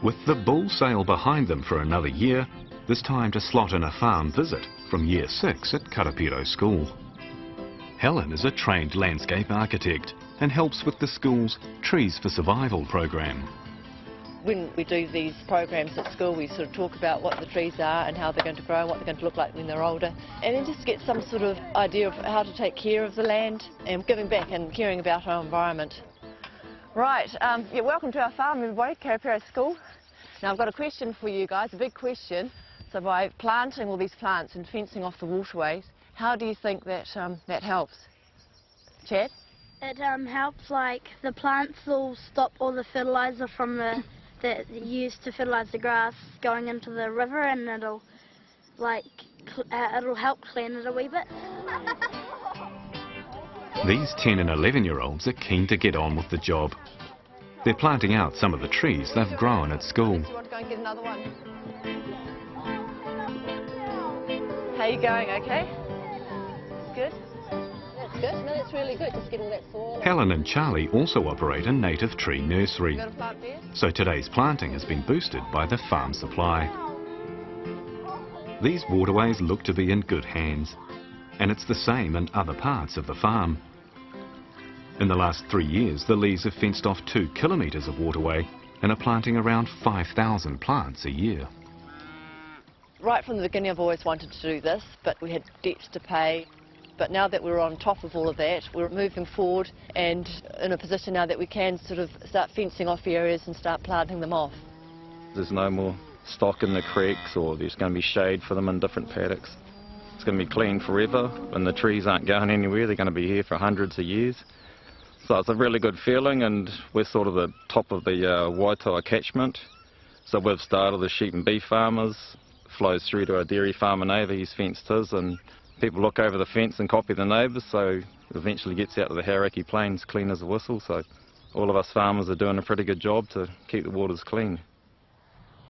With the bull sale behind them for another year, there's time to slot in a farm visit from Year 6 at Karapiro School. Helen is a trained landscape architect and helps with the school's Trees for Survival program. When we do these programs at school, we sort of talk about what the trees are and how they're going to grow, what they're going to look like when they're older, and then just get some sort of idea of how to take care of the land and giving back and caring about our environment. Right, yeah, welcome to our farm, everybody, Karapiro School. Now I've got a question for you guys, a big question. So by planting all these plants and fencing off the waterways, how do you think that that helps? Chad? It helps, like, the plants will stop all the fertiliser from that used to fertilise the grass going into the river, and it'll, like, it'll help clean it a wee bit. These 10 and 11-year-olds are keen to get on with the job. They're planting out some of the trees they've grown at school. Do you want to go and get another one? How are you going, okay? Good? That's good. No, that's really good, just getting that soil. Helen and Charlie also operate a native tree nursery, You got a plant there? so today's planting has been boosted by the farm supply. These waterways look to be in good hands, and it's the same in other parts of the farm. In the last 3 years, the Lees have fenced off 2 kilometres of waterway and are planting around 5,000 plants a year. Right from the beginning I've always wanted to do this, but we had debts to pay. But now that we're on top of all of that, we're moving forward and in a position now that we can sort of start fencing off areas and start planting them off. There's no more stock in the creeks, or there's going to be shade for them in different paddocks. It's going to be clean forever, and the trees aren't going anywhere. They're going to be here for hundreds of years. So it's a really good feeling, and we're sort of the top of the Waitoa catchment. So we've started the sheep and beef farmers, flows through to our dairy farmer neighbour, he's fenced his, and people look over the fence and copy the neighbours, so it eventually gets out to the Hauraki Plains clean as a whistle. So all of us farmers are doing a pretty good job to keep the waters clean.